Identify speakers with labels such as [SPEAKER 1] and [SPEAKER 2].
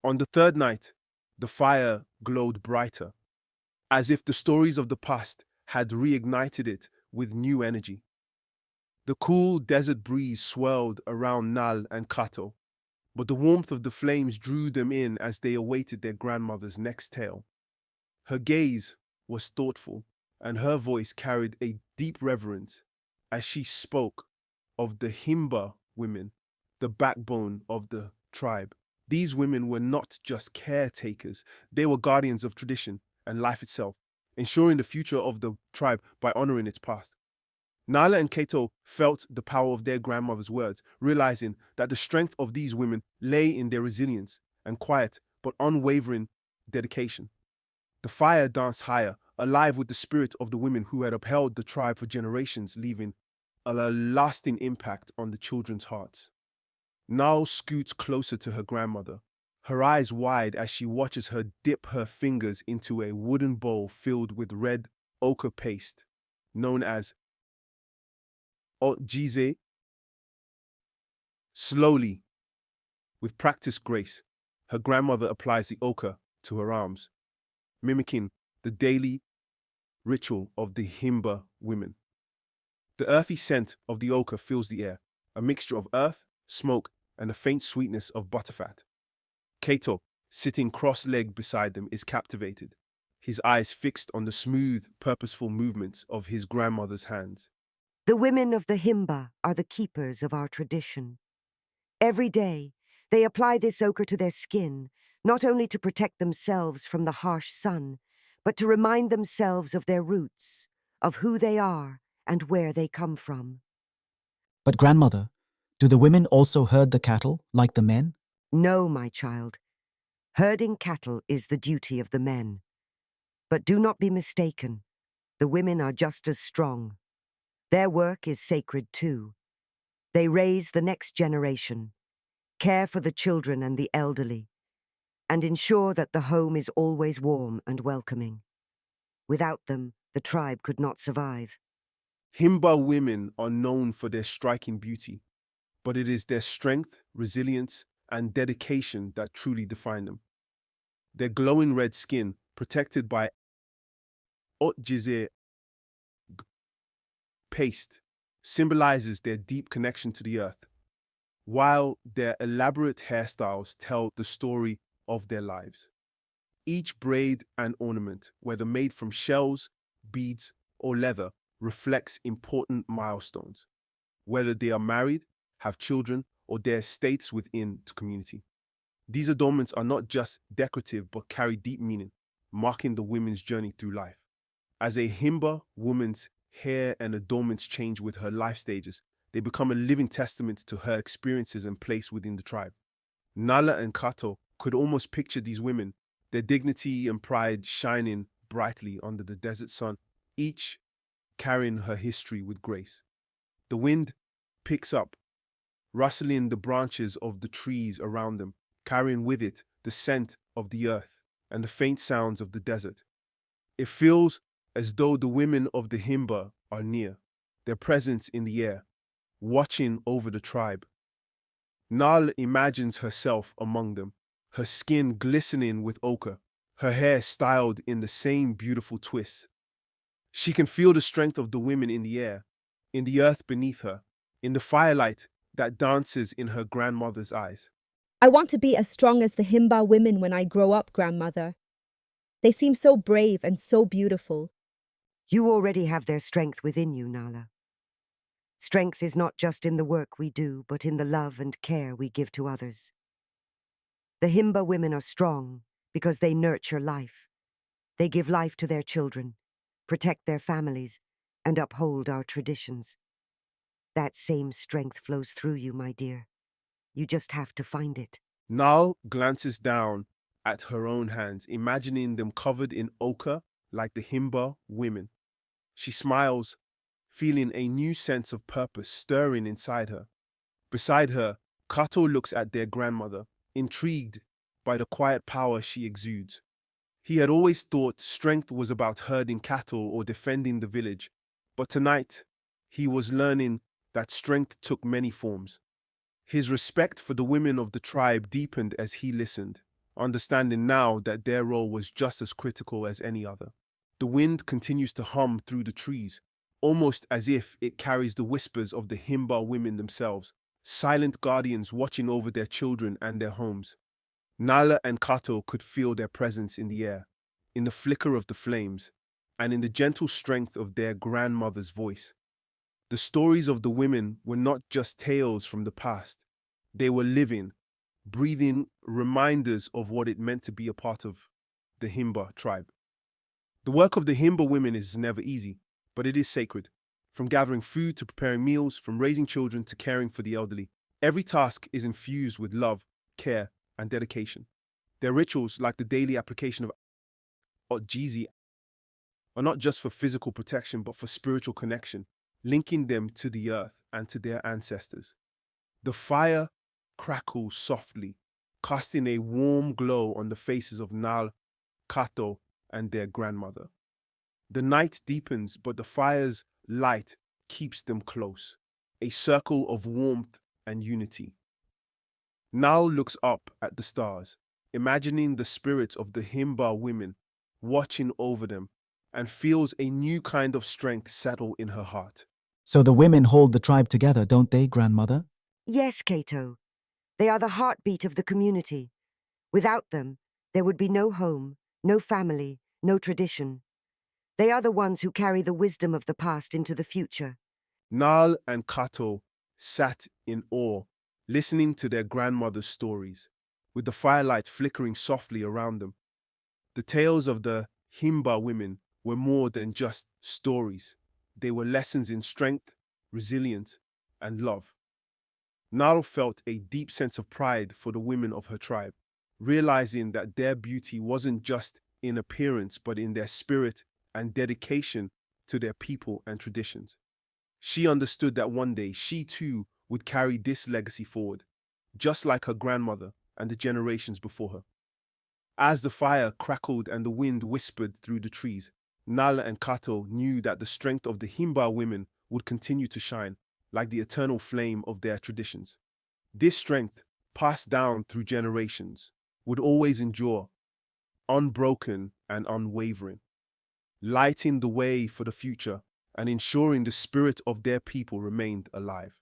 [SPEAKER 1] On the third night, the fire glowed brighter, as if the stories of the past had reignited it with new energy. The cool desert breeze swirled around Nal and Kato, but the warmth of the flames drew them in as they awaited their grandmother's next tale. Her gaze was thoughtful, and her voice carried a deep reverence as she spoke of the Himba women, the backbone of the tribe. These women were not just caretakers, they were guardians of tradition and life itself, ensuring the future of the tribe by honoring its past. Nala and Kato felt the power of their grandmother's words, realizing that the strength of these women lay in their resilience and quiet but unwavering dedication. The fire danced higher, alive with the spirit of the women who had upheld the tribe for generations, leaving a lasting impact on the children's hearts. Nal scoots closer to her grandmother, her eyes wide as she watches her dip her fingers into a wooden bowl filled with red ochre paste, known as Otjize. Slowly, with practiced grace, her grandmother applies the ochre to her arms, mimicking the daily ritual of the Himba women. The earthy scent of the ochre fills the air, a mixture of earth, smoke, and a faint sweetness of butterfat. Kato, sitting cross-legged beside them, is captivated, his eyes fixed on the smooth, purposeful movements of his grandmother's hands.
[SPEAKER 2] The women of the Himba are the keepers of our tradition. Every day, they apply this ochre to their skin, not only to protect themselves from the harsh sun, but to remind themselves of their roots, of who they are and where they come from.
[SPEAKER 3] But grandmother, do the women also herd the cattle like the men?
[SPEAKER 2] No, my child. Herding cattle is the duty of the men. But do not be mistaken. The women are just as strong. Their work is sacred too. They raise the next generation, care for the children and the elderly, and ensure that the home is always warm and welcoming. Without them, the tribe could not survive.
[SPEAKER 1] Himba women are known for their striking beauty, but it is their strength, resilience, and dedication that truly define them. Their glowing red skin, protected by Otjize paste, symbolizes their deep connection to the earth, while their elaborate hairstyles tell the story of their lives. Each braid and ornament, whether made from shells, beads, or leather, reflects important milestones, whether they are married, have children, or their status within the community. These adornments are not just decorative but carry deep meaning, marking the women's journey through life. As a Himba woman's hair and adornments change with her life stages, they become a living testament to her experiences and place within the tribe. Nala and Kato could almost picture these women, their dignity and pride shining brightly under the desert sun, each carrying her history with grace. The wind picks up, rustling the branches of the trees around them, carrying with it the scent of the earth and the faint sounds of the desert. It feels as though the women of the Himba are near, their presence in the air, watching over the tribe. Nal imagines herself among them, her skin glistening with ochre, her hair styled in the same beautiful twists. She can feel the strength of the women in the air, in the earth beneath her, in the firelight that dances in her grandmother's eyes.
[SPEAKER 4] I want to be as strong as the Himba women when I grow up, grandmother. They seem so brave and so beautiful.
[SPEAKER 2] You already have their strength within you, Nala. Strength is not just in the work we do, but in the love and care we give to others. The Himba women are strong because they nurture life. They give life to their children, protect their families, and uphold our traditions. That same strength flows through you, my dear. You just have to find it.
[SPEAKER 1] Nal glances down at her own hands, imagining them covered in ochre like the Himba women. She smiles, feeling a new sense of purpose stirring inside her. Beside her, Kato looks at their grandmother, intrigued by the quiet power she exudes. He had always thought strength was about herding cattle or defending the village, but tonight he was learning that strength took many forms. His respect for the women of the tribe deepened as he listened, understanding now that their role was just as critical as any other. The wind continues to hum through the trees, almost as if it carries the whispers of the Himba women themselves, silent guardians watching over their children and their homes. Nala and Kato could feel their presence in the air, in the flicker of the flames, and in the gentle strength of their grandmother's voice. The stories of the women were not just tales from the past. They were living, breathing reminders of what it meant to be a part of the Himba tribe. The work of the Himba women is never easy, but it is sacred. From gathering food to preparing meals, from raising children to caring for the elderly, every task is infused with love, care, and dedication. Their rituals, like the daily application of Ojizi, are not just for physical protection, but for spiritual connection, linking them to the earth and to their ancestors. The fire crackles softly, casting a warm glow on the faces of Nal, Kato, and their grandmother. The night deepens, but the fire's light keeps them close, a circle of warmth and unity. Nal looks up at the stars, imagining the spirits of the Himba women watching over them, and feels a new kind of strength settle in her heart.
[SPEAKER 3] So the women hold the tribe together, don't they, grandmother?
[SPEAKER 2] Yes, Kato. They are the heartbeat of the community. Without them, there would be no home, no family, no tradition. They are the ones who carry the wisdom of the past into the future.
[SPEAKER 1] Nal and Kato sat in awe, listening to their grandmother's stories, with the firelight flickering softly around them. The tales of the Himba women were more than just stories. They were lessons in strength, resilience, and love. Nal felt a deep sense of pride for the women of her tribe, realizing that their beauty wasn't just in appearance, but in their spirit and dedication to their people and traditions. She understood that one day she too would carry this legacy forward, just like her grandmother and the generations before her. As the fire crackled and the wind whispered through the trees, Nala and Kato knew that the strength of the Himba women would continue to shine, like the eternal flame of their traditions. This strength, passed down through generations, would always endure, unbroken and unwavering, lighting the way for the future and ensuring the spirit of their people remained alive.